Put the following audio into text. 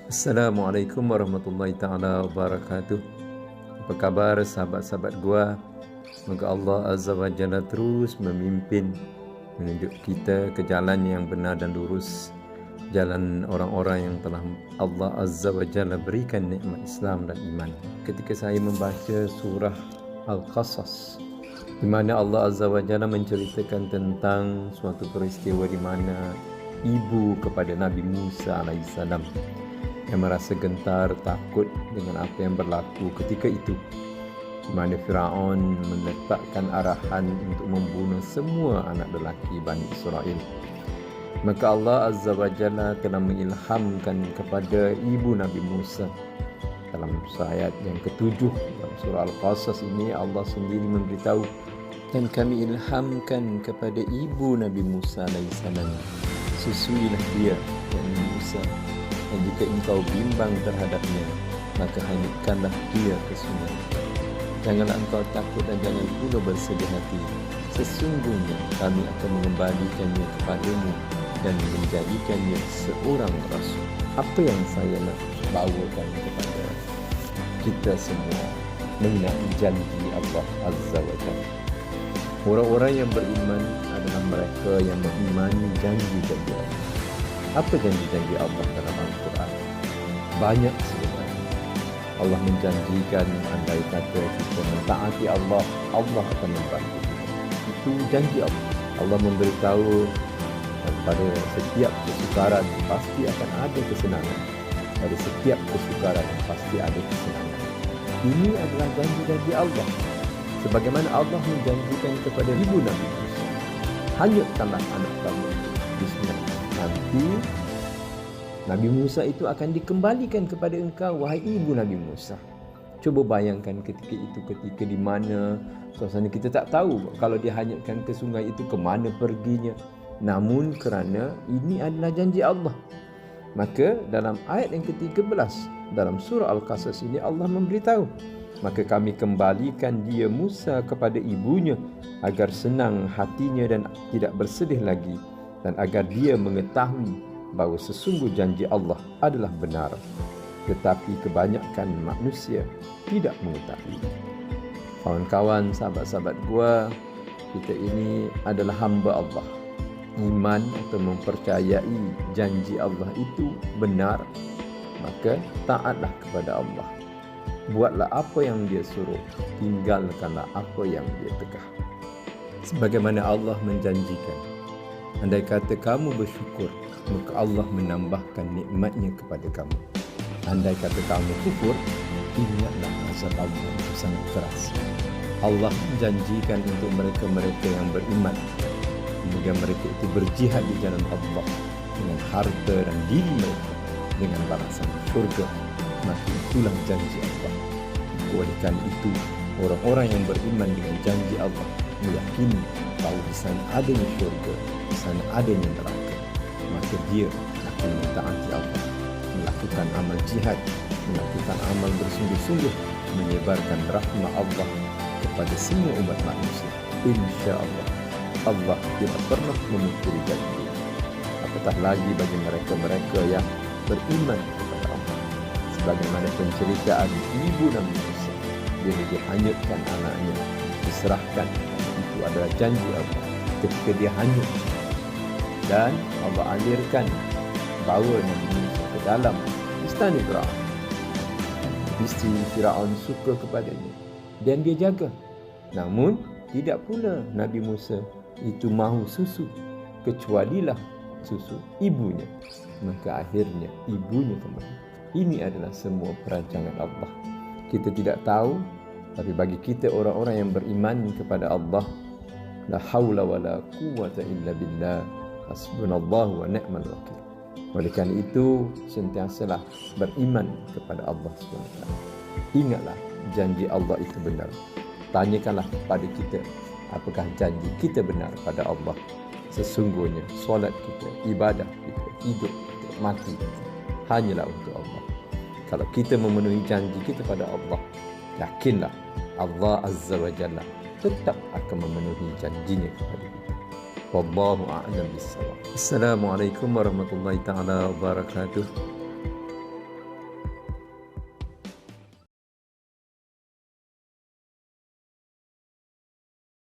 Assalamualaikum warahmatullahi ta'ala wabarakatuh. Apa kabar sahabat-sahabat gua? Semoga Allah Azza wa Jalla terus memimpin, menunjuk kita ke jalan yang benar dan lurus, jalan orang-orang yang telah Allah Azza wa Jalla berikan nikmat Islam dan iman. Ketika saya membaca surah Al-Qasas, di mana Allah Azza wa Jalla menceritakan tentang suatu peristiwa di mana ibu kepada Nabi Musa alaihissalam yang merasa gentar, takut dengan apa yang berlaku ketika itu, di mana Firaun meletakkan arahan untuk membunuh semua anak lelaki Bani Israel. Maka Allah Azza wa Jalla telah mengilhamkan kepada ibu Nabi Musa. Dalam ayat yang ke-7 dalam surah Al-Qasas ini, Allah sendiri memberitahu, dan kami ilhamkan kepada ibu Nabi Musa alaihissalam, susuilah dia, yakni Musa, dan jika engkau bimbang terhadapnya, maka hanyutkanlah dia ke sungai. Janganlah engkau takut dan jangan pula bersedih hati. Sesungguhnya kami akan mengembalikannya kepadamu dan menjadikannya seorang rasul. Apa yang saya nak bawakan kepada kita semua mengenai janji Allah Azza wa Jalla. Orang-orang yang beriman adalah mereka yang mengimani janji-janji Allah. Apa janji-janji Allah dalam Al-Quran? Banyak sebenarnya. Allah menjanjikan andai kata kita mentaati Allah, Allah akan membantu kita. Itu janji Allah. Allah memberitahu pada setiap kesukaran pasti akan ada kesenangan. Pada setiap kesukaran pasti ada kesenangan. Ini adalah janji-janji Allah. Sebagaimana Allah menjanjikan kepada ibu Nabi Musa, hanyutkanlah anak kamu. Bismillah. Nanti Nabi Musa itu akan dikembalikan kepada engkau, wahai ibu Nabi Musa. Cuba bayangkan ketika itu, ketika di mana suasana kita tak tahu kalau dihanyutkan ke sungai itu ke mana perginya. Namun kerana ini adalah janji Allah, maka dalam ayat yang ke-13 dalam surah Al-Qasas ini Allah memberitahu, maka kami kembalikan dia Musa kepada ibunya agar senang hatinya dan tidak bersedih lagi, dan agar dia mengetahui bahawa sesungguh janji Allah adalah benar, tetapi kebanyakan manusia tidak mengetahui. Kawan-kawan, sahabat-sahabat gua, kita ini adalah hamba Allah. Iman atau mempercayai janji Allah itu benar, maka taatlah kepada Allah. Buatlah apa yang dia suruh, tinggalkanlah apa yang dia tegah. Sebagaimana Allah menjanjikan, andai kata kamu bersyukur, maka Allah menambahkan nikmatnya kepada kamu. Andai kata kamu kufur, ingatlah azab Allah itu sangat keras. Allah menjanjikan untuk mereka-mereka yang beriman, kemudian mereka itu berjihad di jalan Allah dengan harta dan diri mereka dengan balasan syurga. Maka itulah janji Allah. Oleh kerana itu, orang-orang yang beriman dengan janji Allah meyakini bahawa di sana adanya syurga, di sana adanya neraka, maka dia akan mentaati Allah, melakukan amal jihad, melakukan amal bersungguh-sungguh, menyebarkan rahmat Allah kepada semua umat manusia. InsyaAllah Allah tidak pernah memungkiri janji. Apatah lagi bagi mereka-mereka yang beriman kepada Allah. Sebagaimana penceritaan ibu Nabi Musa, dia dihanyutkan anaknya, diserahkan. Itu adalah janji Allah. Ketika dia hanyut dan Allah alirkan, bawa Nabi Musa ke dalam istana Firaun. Isteri Firaun suka kepadanya dan dia jaga. Namun tidak pula Nabi Musa itu mahu susu, kecualilah susu ibunya. Maka akhirnya ibunya kembali. Ini adalah semua perancangan Allah. Kita tidak tahu, tapi bagi kita orang-orang yang beriman kepada Allah, la haula wa la quwwata illa billah, hasbunallahu wa ni'mal wakil. Oleh kerana itu, sentiasalah beriman kepada Allah SWT. Ingatlah janji Allah itu benar. Tanyakanlah pada kita, apakah janji kita benar pada Allah. Sesungguhnya solat kita, ibadah kita, hidup kita, mati kita hanyalah untuk Allah. Kalau kita memenuhi janji kita pada Allah, yakinlah Allah Azza wa Jalla tetap akan memenuhi janjinya kepada kita. Wallahu a'lam bissawab. Assalamualaikum warahmatullahi taala wabarakatuh.